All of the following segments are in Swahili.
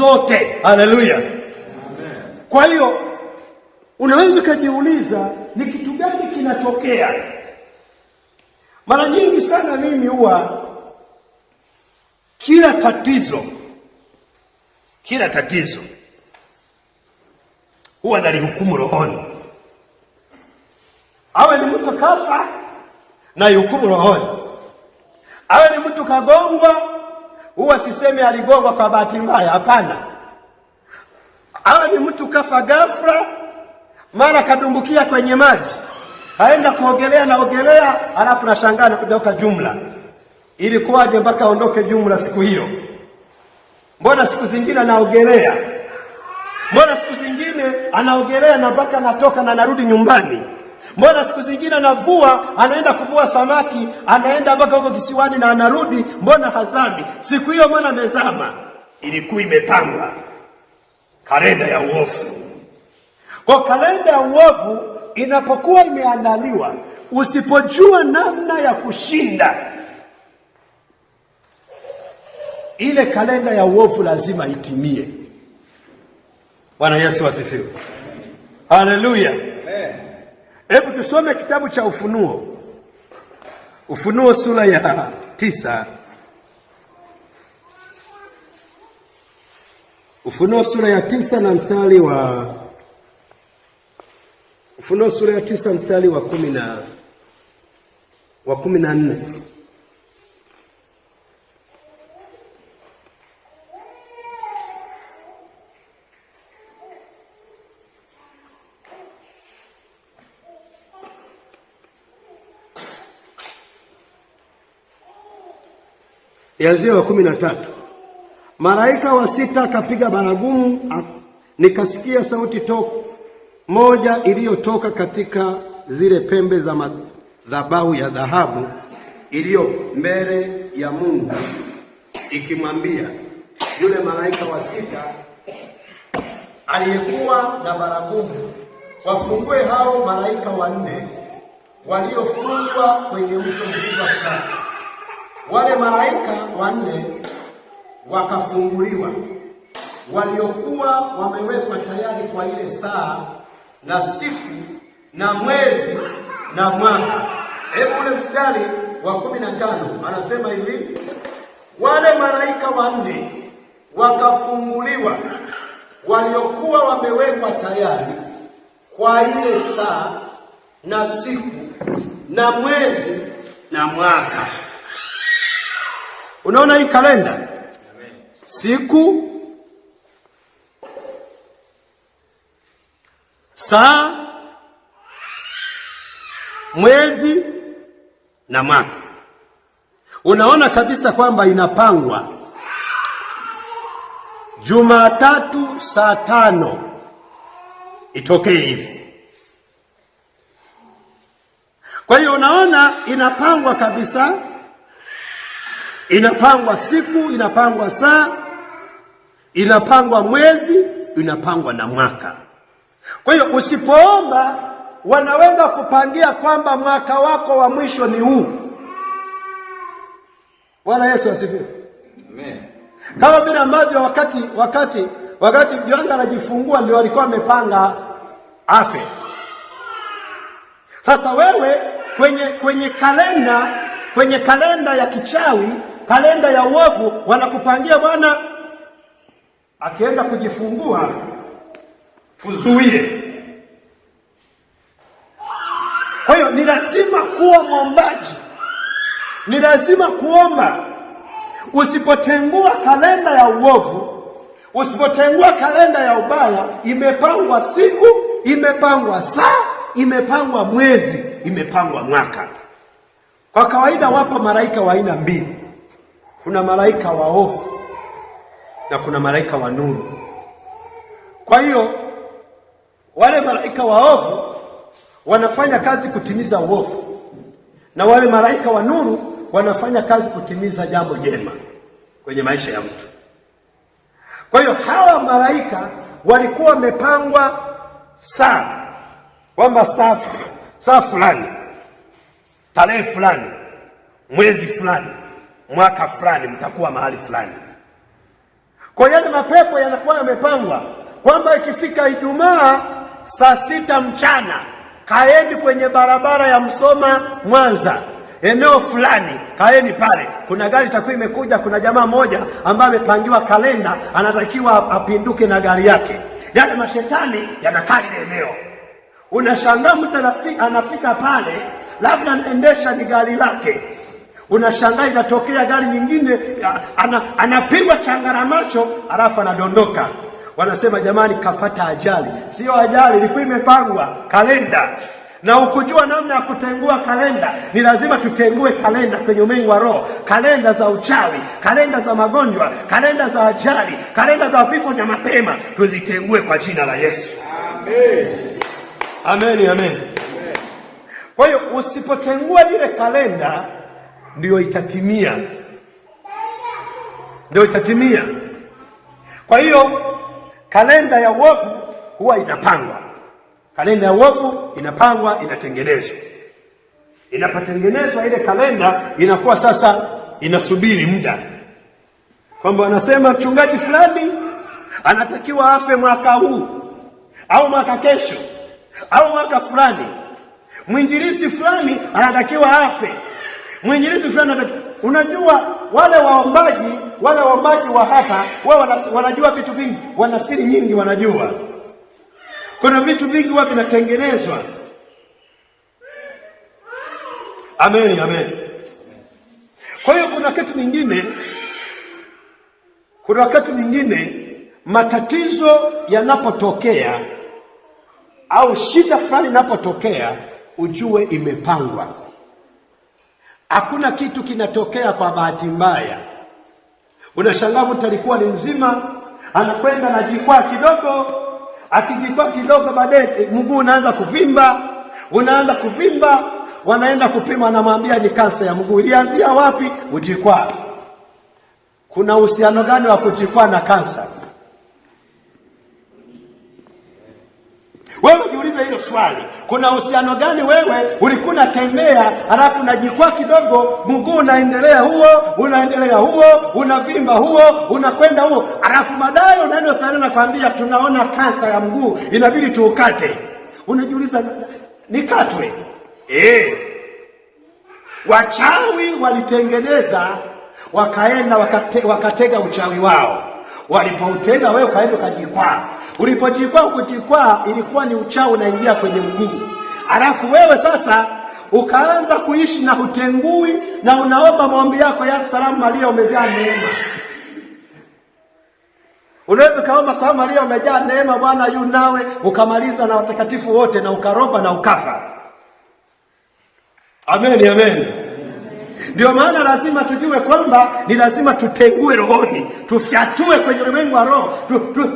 zote. Haleluya. Kwa hiyo unaweza kujiuliza ni kitu gani kinatokea? Mara nyingi sana mimi huwa kila tatizo huwa nalihukumu rohoni. Awe ni mtu kafa na yuhukumu rohoni. Awe ni mtu kagongwa, huwa sisemi aligongwa kwa bahati mbaya, hapana. Awe ni mtu kafa ghafla, mara kadumbukia kwenye maji, haenda kuogelea alafu nashangaa na kutoka jumla. Ilikuwaje mpaka aondoke jumla siku hiyo? Mbona siku zingine anaogelea? Mbona siku zingine anaogelea na mpaka anatoka na narudi nyumbani? Mbona siku zingine anavua, anaenda kuvua samaki, anaenda mpaka huko kisiwani na anarudi, mbona hazami? Siku hiyo mbona amezama? Ilikuwa imepangwa. Kalenda ya uovu. Kwa kalenda ya uovu inapokuwa imeandaliwa, usipojua namna ya kushinda ile kalenda ya uovu, lazima itimie. Bwana Yesu asifiwe. Haleluya. Hebu tusome kitabu cha Ufunuo. Ufunuo sura ya 9. Ufunuo sura ya 9 na mstari wa Ufunuo sura ya 9 mstari wa 14. Yazia wa 13. Malaika wa 6 akapiga baragumu, nikasikia sauti moja iliyotoka katika zile pembe za madhabahu ya dhahabu iliyo mbele ya Mungu, ikimwambia yule malaika wa 6 aliyekuwa na baragumu, wafungue hao malaika 4 waliofungwa kwenye mto mkubwa sana. Wale malaika 4 wakafunguliwa, waliokuwa wamewekwa tayari kwa ile saa na siku na mwezi na mwaka. Hebu ule mstari wa 15 anasema hivi: wale malaika 4 wakafunguliwa, waliokuwa wamewekwa tayari kwa ile saa na siku na mwezi na mwaka. Unaona hii kalenda? Siku, saa, mwezi na mwaka. Unaona kabisa kwamba inapangwa. Jumatatu saa 5 itokee hivi. Kwa hiyo unaona inapangwa kabisa. Inapangwa siku, inapangwa saa, inapangwa mwezi, inapangwa na mwaka. Kwa hiyo usipoomba, wanaweza kupangia kwamba mwaka wako wa mwisho ni huu. Bwana Yesu asifiwe. Amen. Kama vile ambavyo wakati Yohana anajifungua ndio walikuwa wamepanga afe. Sasa wewe kwenye kalenda ya kichawi, kalenda ya uovu, wanakupangia bwana akienda kujifungua tuzuie. Kwa hiyo ni lazima kuwa mwombaji, ni lazima kuomba. Usipotengua kalenda ya uovu, usipotengua kalenda ya ubaya, imepangwa siku, imepangwa saa, imepangwa mwezi, imepangwa mwaka. Kwa kawaida wapo malaika wa aina mbili. Kuna malaika waovu na kuna malaika wa nuru. Kwa hiyo wale malaika waovu wanafanya kazi kutimiza uovu, na wale malaika wa nuru wanafanya kazi kutimiza jambo jema kwenye maisha ya mtu. Kwa hiyo hawa malaika walikuwa wamepangwa saa, kwamba saa fulani, tarehe fulani, mwezi fulani, mwaka fulani mtakuwa mahali fulani. Kwa yale mapepo yanakuwa yamepangwa kwamba ikifika Ijumaa saa 6 mchana, kaeni kwenye barabara ya Msoma Mwanza, eneo fulani, kaeni pale. Kuna gari itakuwa imekuja, kuna jamaa mmoja ambaye amepangiwa kalenda, anatakiwa apinduke na gari yake. Yale mashetani yanakaa ile eneo. Unashangaa mtu anafika pale, labda anaendesha ni gari lake. Unashangaa inatokea gari nyingine, anapigwa changaramacho, alafu anadondoka. Wanasema jamani, kapata ajali. Sio ajali, ilikuwa imepangwa kalenda. Na ukujua namna ya kutengua kalenda, ni lazima tutengue kalenda kwenye ulimwengu wa roho. Kalenda za uchawi, kalenda za magonjwa, kalenda za ajali, kalenda za vifo vya mapema, tuzitengue kwa jina la Yesu. Amen. Amen, amen. Kwa hiyo usipotengua ile kalenda, ndio itatimia. Ndio itatimia. Kwa hiyo kalenda ya uovu huwa inapangwa. Kalenda ya uovu inapangwa, inatengenezwa. Inapotengenezwa ile kalenda, inakuwa sasa inasubiri muda. Kwamba wanasema mchungaji fulani anatakiwa afe mwaka huu, au mwaka kesho, au mwaka fulani. Mwinjilisti fulani anatakiwa afe. Mwinjilisti fulani anatakiwa. Unajua wale waombaji wa hapa, wao wanajua vitu vingi, wana siri nyingi wanajua. Kuna vitu vingi huwa vinatengenezwa. Amen, amen. Kwa hiyo kuna wakati mwingine matatizo yanapotokea au shida fulani inapotokea, ujue imepangwa. Hakuna kitu kinatokea kwa bahati mbaya. Unashangaa mtu alikuwa ni mzima, anakwenda na jikwaa kidogo, akijikwaa kidogo, baadaye mguu unaanza kuvimba, wanaenda kupima, anamwambia ni kansa ya mguu. Ilianzia wapi? Ujikwaa. Kuna uhusiano gani wa kujikwaa na kansa? Wewe jiulize hilo swali. Kuna uhusiano gani? Wewe ulikuwa unatembea, alafu unajikwaa kidogo, mguu unaendelea huo, unavimba huo, unakwenda huo, alafu baadaye unaenda hospitali na kwambia tunaona kansa ya mguu, inabidi tuukate. Unajiuliza, nikatwe? Wachawi walitengeneza, wakaenda wakatega uchawi wao. Walipoutega, wewe ukaenda ukajikwaa. Ulipojikwaa ilikuwa ni uchawi unaingia kwenye mguu. Alafu wewe sasa ukaanza kuishi na hutengui, na unaomba maombi yako ya salamu Maria umejaa neema. Unaweza kaomba salamu Maria umejaa neema, Bwana yu nawe, ukamaliza na watakatifu wote na ukaroba na ukafa. Amen, amen. Ndio maana lazima tujue kwamba ni lazima tutengue rohoni, tufyatue kwenye ulimwengu wa roho,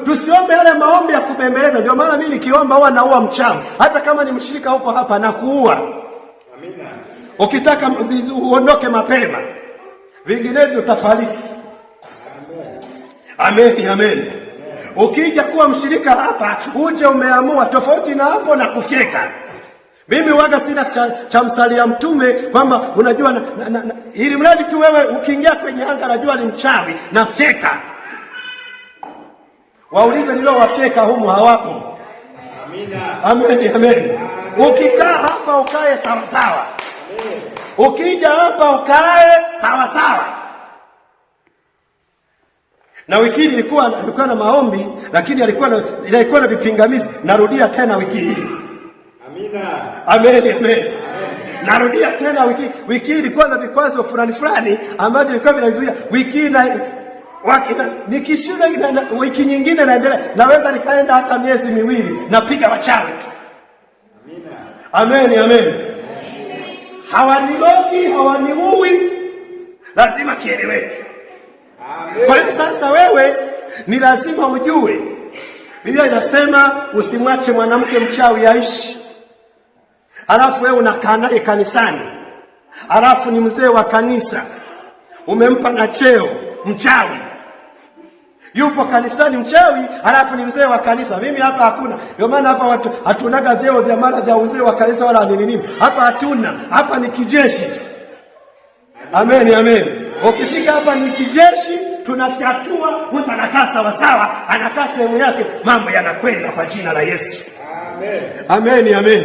tusiombe yale maombi ya kubembeleza. Ndio maana mimi nikiomba huwa naua mchawi, hata kama ni mshirika huko hapa na kuua. Amina. Ukitaka uondoke mapema, vinginevyo utafariki. Amen, amen. Ukija kuwa mshirika hapa, uje umeamua tofauti na hapo na kufyeka. Mimi waga sina cha msalia mtume kwamba unajua ili mradi tu wewe ukiingia kwenye anga najua ni mchawi na fyeka. Waulize nilo wafyeka humu hawapo. Amina. Amen, amen. Ukikaa hapa ukae sawa sawa. Amen. Ukija hapa ukae sawa sawa. Na wiki hii nilikuwa na maombi, lakini ilikuwa na vipingamizi. Narudia tena wiki hii. Amina. Amen, amen. Narudia tena wiki hii ilikuwa na vikwazo fulani ambavyo vilikuwa vinazuia. Wiki hii nikishinda wiki nyingine naendelea, naweza nikaenda hata miezi miwili napiga wachawi tu. Amina. Amen, amen. Hawanilogi, hawaniui, lazima kieleweke. Amen. Kwa hiyo sasa wewe ni lazima ujue. Biblia inasema usimwache mwanamke mchawi aishi. Alafu wewe unakaa naye kanisani, alafu ni mzee wa kanisa, umempa na cheo mchawi. Yupo kanisani mchawi, alafu ni mzee wa kanisa. Mimi hapa hakuna. Ndio maana hapa watu hatunaga vyeo vya mara vya uzee wa kanisa wala nini. Hapa hatuna. Hapa ni kijeshi. Amen, amen. Ukifika hapa ni kijeshi, tunafyatua, mtu anakaa sawasawa, anakaa sehemu yake, mambo yanakwenda kwa jina la Yesu. Amen. Amen, amen.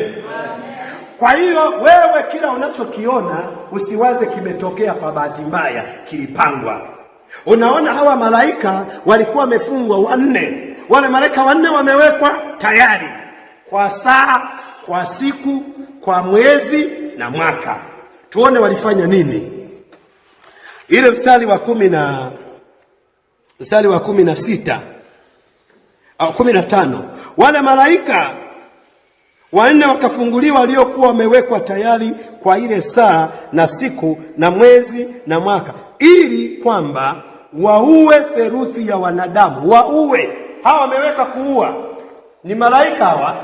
Kwa hiyo wewe kila unachokiona usiwaze kimetokea kwa bahati mbaya, kilipangwa. Unaona hawa malaika walikuwa wamefungwa wanne. Wale malaika wanne wamewekwa tayari kwa saa, kwa siku, kwa mwezi na mwaka. Tuone walifanya nini. Ile mstari wa 16 au 15. Wale malaika wanne wakafunguliwa waliokuwa wamewekwa tayari kwa ile saa na siku na mwezi na mwaka, ili kwamba waue theluthi ya wanadamu. Waue. Hawa wameweka kuua. Ni malaika hawa,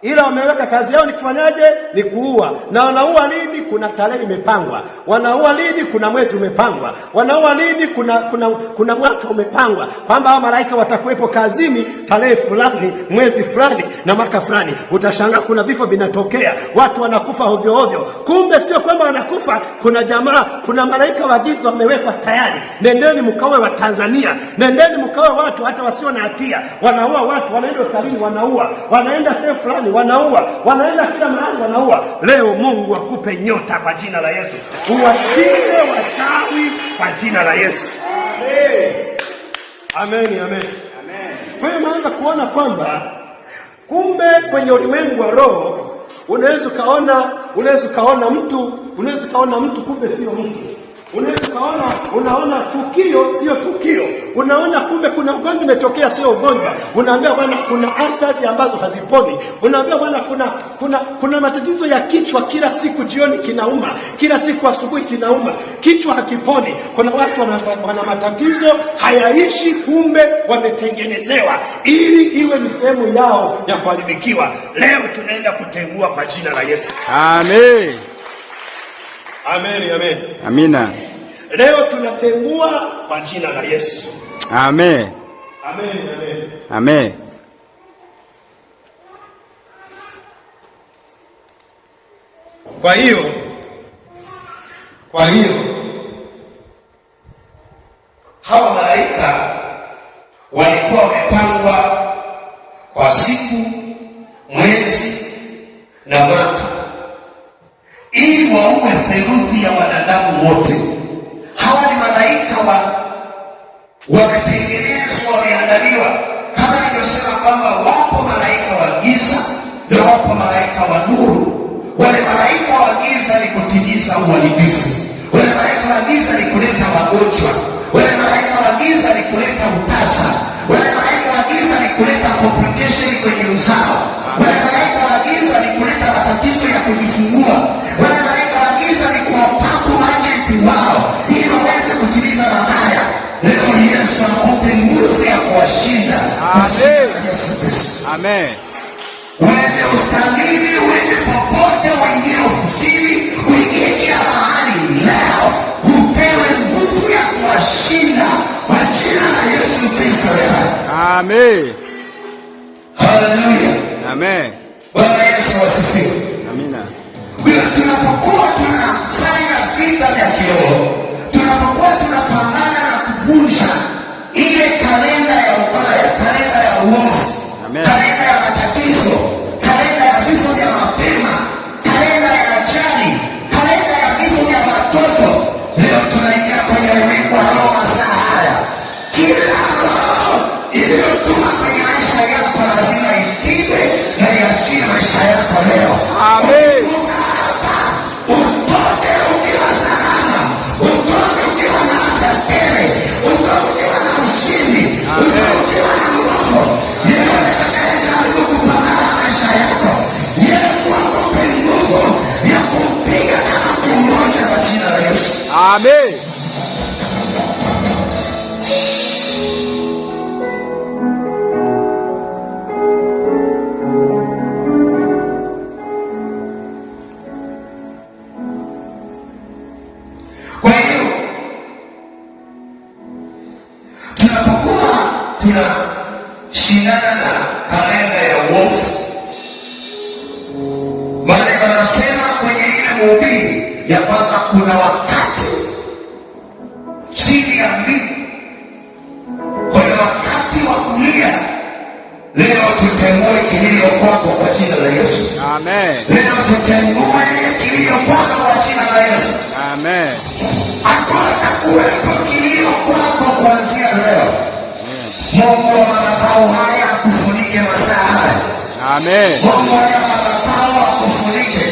ila wameweka kazi yao ni kufanyaje? Ni kuua. Na wanaua lini? Kuna tarehe imepangwa. Wanaua lini? Kuna mwezi umepangwa. Wanaua lini? Kuna mwaka umepangwa, kwamba hao malaika watakuwepo kazini tarehe fulani, mwezi fulani na mwaka fulani. Utashangaa kuna vifo vinatokea, watu wanakufa ovyo ovyo. Kumbe sio kwamba wanakufa, kuna malaika waagizo wamewekwa tayari. Nendeni mkaue wa Tanzania, nendeni mkaue watu hata wasio na hatia. Wanaua watu, wanaenda hospitalini wanaua, wanaenda sehemu fulani wanaua, wanaenda kila mahali wanaua. Leo Mungu akupe nyota kwa jina la Yesu, uwashinde wachawi kwa jina la Yesu. Amen, amen, amen. Kwa hiyo naanza kuona kwamba kumbe kwenye ulimwengu wa roho unaweza ukaona mtu kumbe sio mtu. Unaona tukio sio tukio. Unaona kumbe kuna ugonjwa umetokea sio ugonjwa. Unaambia bwana kuna asasi ambazo haziponi. Unaambia bwana kuna matatizo ya kichwa, kila siku jioni kinauma, kila siku asubuhi kinauma, kichwa hakiponi. Kuna watu wana matatizo hayaishi, kumbe wametengenezewa ili iwe ni sehemu yao ya kuharibikiwa. Leo tunaenda kutengua kwa jina la Yesu. Amen. Amen, amen. Amina. Leo tunatengua kwa jina la Yesu. Amen. Amen, amen. Amen. Kwa hiyo hawa malaika walikuwa wamepangwa kwa siku, mwezi na mwaka, ili waue theluthi ya wanadamu wote. Hawa ni malaika wametengenezwa, wameandaliwa. Kama nilivyosema kwamba wapo malaika wa giza na wapo malaika wa nuru. Wale malaika wa giza ni kutimiza uharibifu. Wale malaika wa giza ni kuleta magonjwa. Wale malaika wa giza ni kuleta utasa. Wale malaika wa giza ni kuleta complication kwenye uzao. Wale malaika wa giza ni kuleta matatizo ya kujifungua. Wale malaika wa giza ni kuwataku majenti wao ili waweze kutimiza mabaya. Leo Yesu akupe nguvu ya kuwashinda. Amen. Amen. Uende hospitalini, uende popote, uingie ofisini, uingie kila mahali, leo upewe nguvu ya kuwashinda kwa jina la Yesu Kristo. Amen. Haleluya. Amen. Bwana Yesu asifiwe. Amina. Tunapokuwa tunafanya vita vya kiroho, tunapokuwa tunapambana na kuvunja ile kalenda ya ubaya, kalenda ya uovu, kalenda ya matatizo, kalenda ya vifo vya mapema, kalenda ya ajali, kalenda ya vifo vya watoto, leo tunaingia kwenye ulimwengu wa roho masaa haya. Kila roho iliyotuma kwenye maisha yako lazima ipigwe na iachie maisha yako leo. Amen. Utoke ukiwa salama, utoke ukiwa na afya tele, utoke ukiwa na ushindi, utoke ukiwa na nguvu. Leo atakayejaribu kupambana na maisha yako, Yesu akupe nguvu ya kumpiga kama mtu mmoja kwa jina la Yesu. Amen. Kwa hiyo tunapokuwa tunashindana na kalenda ya uovu, maana wanasema kwenye ile Mhubiri ya kwamba kuna wakati chini ya mbingu Leo tutengue kilio kwako kwa jina la Yesu. Amen. Leo tutengue kilio kwako kwa jina la Yesu. Amen. Hakuna kuwepo kilio kwako kuanzia leo. Mungu wa madhabahu haya akufunike masaa haya. Amen. Mungu wa madhabahu akufunike.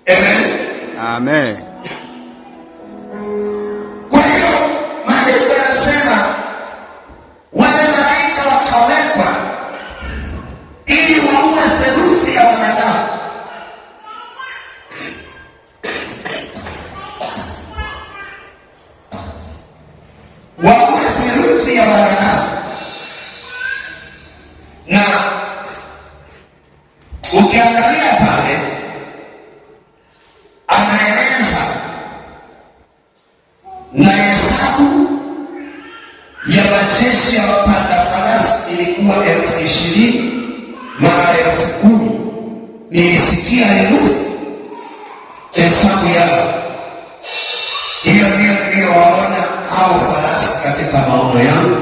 Amen. Amen. Kwa hiyo maandiko yanasema wale malaika wakawekwa ili waue theluthi ya wanadamu. Waue theluthi ya wanadamu. Na ukiangalia pale anaeleza na hesabu ya majeshi ya wapanda farasi ilikuwa 20,000 mara 10,000. Nilisikia herufi hesabu yao. Hiyo ndio niliyowaona hao farasi katika maono yangu,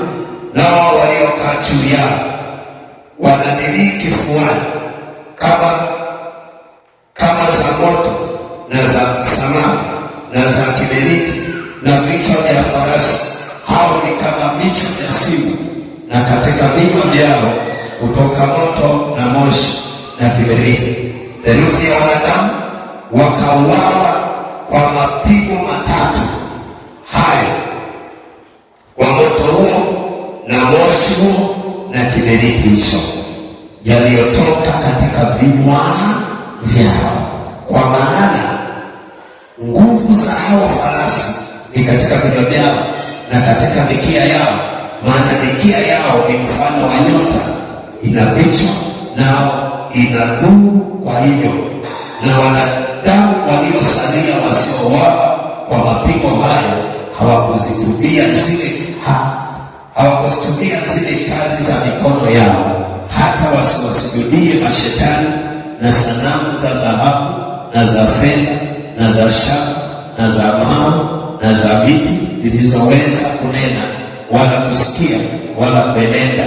nao waliokaa juu yao wanadilii kifuani kama za moto na za samawi na za kiberiti, na vichwa vya farasi hao ni kama vichwa vya simba, na katika vinywa vyao hutoka moto na moshi na kiberiti. Theluthi ya wanadamu wakauawa kwa mapigo matatu hayo, kwa moto huo na moshi huo na kiberiti hicho, yaliyotoka katika vinywa vyao. Kwa maana nguvu za hao farasi ni katika vinywa vyao na katika mikia yao, maana mikia yao ni mfano wa nyota, ina vichwa nao inadhuru. Kwa hivyo na wanadamu waliosalia wasiouawa kwa mapigo hayo hawakuzitumia zile kazi za mikono yao, hata wasiwasujudie mashetani na sanamu za dhahabu na za fedha na za shaba na za mawe na za miti zilizoweza kunena wala kusikia wala kuenenda,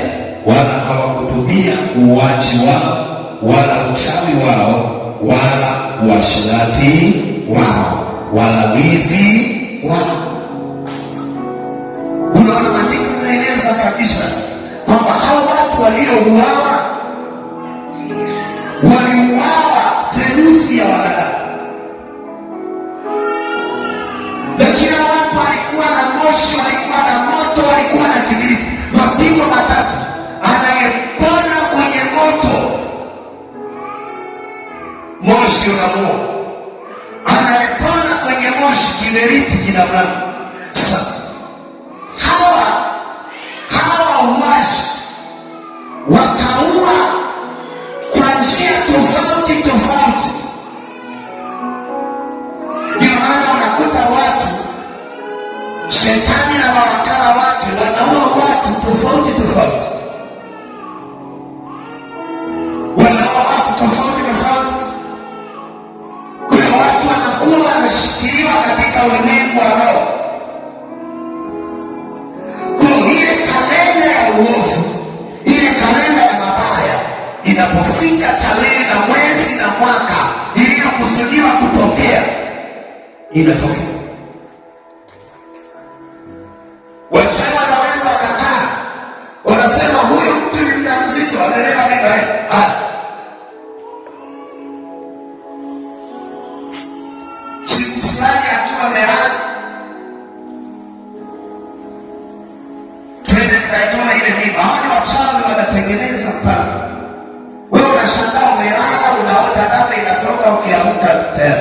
wala hawakutumia uuaji wao wala uchawi wao wala uasherati wao wala wivi wao. Unaona, maandiko yanaeleza kabisa kwamba hao watu waliouawa waliuawa theluthi ya wanadamu. Na kila watu walikuwa na moshi, walikuwa na moto, walikuwa na kiberiti, mapigo matatu. Anayepona kwenye moto, moshi unamuua. Anayepona kwenye moshi, kiberiti kinamlama. Hawa uwaji wakaua kwa njia tofauti tofauti. Ndio maana unakuta watu, shetani na mawakala wake wanaua watu tofauti tofauti, wanaua watu tofauti tofauti. Kwa hiyo watu wanakuwa wameshikiliwa katika ulimwengu wa roho. Uovu, ile kalenda ya mabaya inapofika tarehe na mwezi na mwaka iliyokusudiwa kutokea, inatokea. Wachawi wanaweza wakakaa, wanasema huyu mtu ni mjamzito, anabeba mimba. Siku fulani akiwa merani, naitoa ile mimba. Hao ni wachawi wanatengeneza mpango. Wewe unashangaa umelala, unaota damu inatoka, ukiamka tena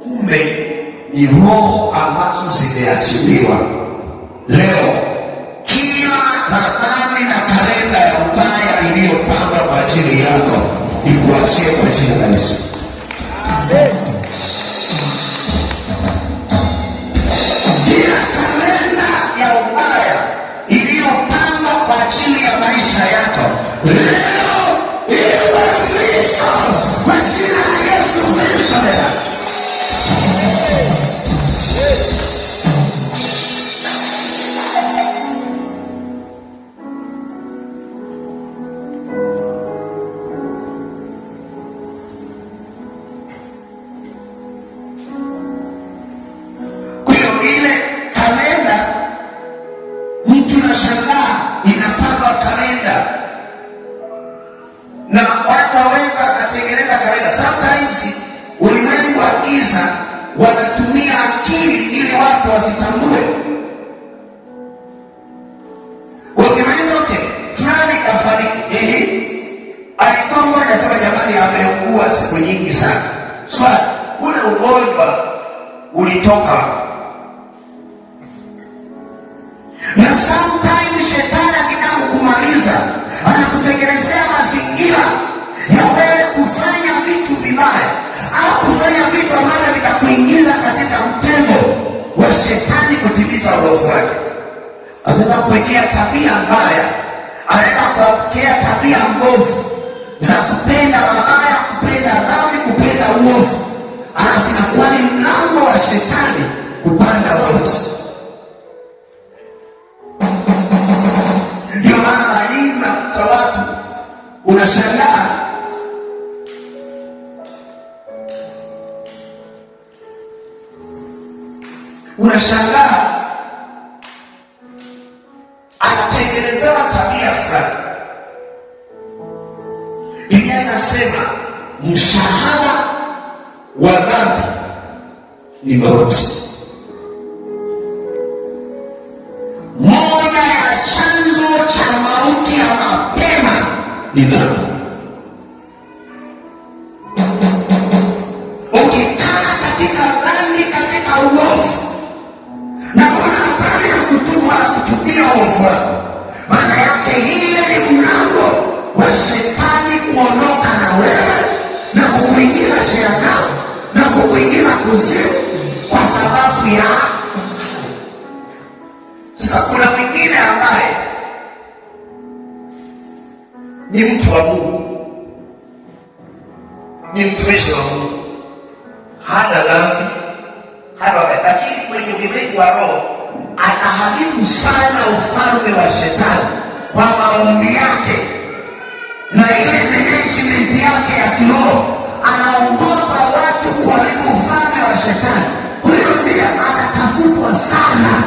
kumbe ni roho ambazo zimeachiliwa. Leo kila ramani na kalenda ya ubaya iliyopangwa kwa ajili yako ikuachie kwa jina la Yesu. Kila kalenda ya ubaya iliyopangwa kwa ajili ya maisha yako leo iwe mwisho kwa jina la Yesu. Mwisho leo. na watu waweza wakatengeneza kalenda. Sometimes ulimwengu wa giza wanatumia akili ili watu wasitambue. Wakimwenda fulani kafariki, alikuwa mmoja sema jamani ameugua siku nyingi sana. Swali, ule ugonjwa ulitoka? Na sometimes shetani akitaka kumaliza anakutengenezea mazingira ya wewe kufanya vitu vibaya au kufanya vitu ambavyo vitakuingiza katika mtego wa shetani kutimiza uovu wake. Anaweza kuwekea tabia mbaya, anaweza kuwekea tabia mbovu za kupenda mabaya, kupenda dhambi, kupenda uovu, alafu inakuwa ni mlango wa shetani kupanda mauti. Ndio maana mara nyingi unakuta watu unashangaa anatengenezewa tabia fulani. Biblia inasema mshahara wa dhambi ni mauti. Moja ya chanzo cha mauti ya mapema ni dhambi. Ukikaa katika dhambi, katika uovu, na una habari ya kutubu na kutubia uovu wako, maana yake ile ni mlango wa shetani kuondoka na wewe na kukuingiza jehanamu na kukuingiza kuzimu kwa sababu ya. Sasa kuna mwingine ambaye ni mtu wa Mungu, ni mtumishi wa Mungu, hana dhambi, lakini kwenye ulimwengu wa roho anaharibu sana ufalme wa shetani kwa maombi yake na ile management yake ya kiroho. Anaongoza watu kuharibu ufalme wa shetani. Huyo ndiye anatafutwa sana.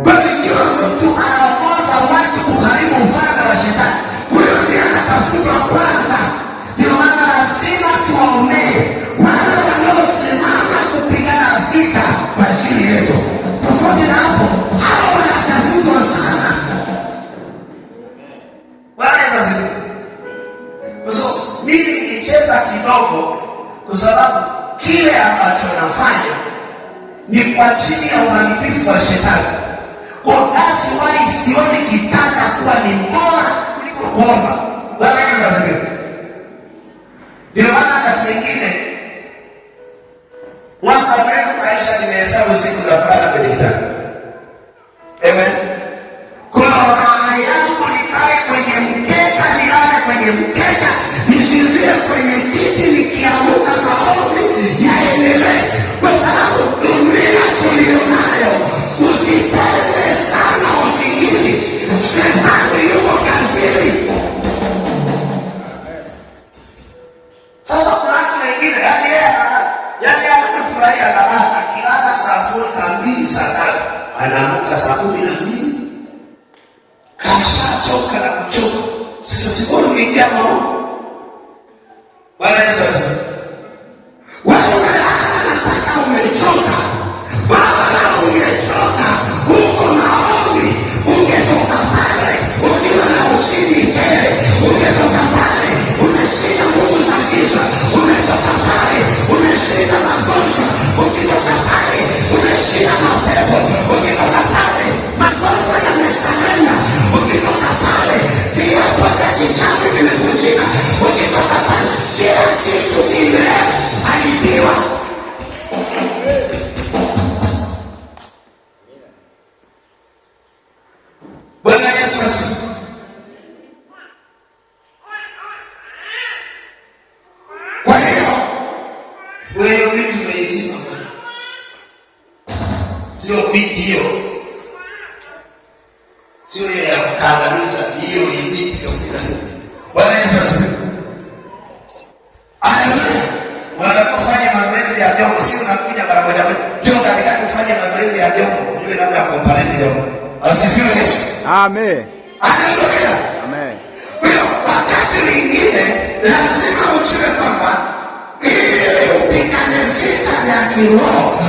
Kwa hiyo mtu anaongoza watu kuharibu ufalme wa shetani, huyo ndiye anatafutwa kwanza. Ndio maana lazima tuwaombee wale wanaosimama kupigana vita kwa ajili yetu. Tofauti na hapo, hao wanatafutwa sana. Mimi nilicheza kidogo kwa sababu kile ambacho nafanya ni kwa ajili ya uharibifu wa shetani. Kwa basi wai sioni kitanda kuwa ni bora kuliko kuomba. Ndio maana wakati wengine mwaka mrefu maisha nimehesabu siku za kulala kwenye kitanda. Amen. Kuna raha yangu nikae kwenye mkeka, nilale kwenye mkeka, nisinzie kwenye kiti, nikiamuka maombi yaendelee, kwa sababu dunia tulionayo usipende sana usingizi. Shetani yuko kazini. Sasa kuna watu wengine yani anafurahia baraka, akilala saa 2 saa 3 anaamka saa 12, kashachoka na kuchoka. Sasa sikuwa nimeingia maombi. Bwana Yesu asifiwe. Wewe unataka umechoka, wala umechoka, uko maombi, ungetoka pale ukiwa na ushindi tele, ungetoka pale umeshinda nguvu za giza, umetoka pale umeshinda magonjwa, ukitoka pale umeshinda mapepo, ukitoka pale magonjwa yamesarenda, ukitoka pale viapo vya kichawi vimevunjika, ukitoka pale kila kitu kimeharibiwa. Bwana Yesu asifiwe. Kwa hiyo wewe vitu umeizima, sio biti hiyo, sio ya kukandamiza, hiyo ni biti ya kupigania. Bwana Yesu asifiwe. Wanapofanya mazoezi ya jongo, sio unakuja mara moja moja. Njoo katika kufanya mazoezi ya jongo, ujue namna ya kuoperate jongo. Asifiwe Yesu. Amen. Haleluya. Amen. Wakati mwingine lazima ujue kwamba ili upigane vita vya kiroho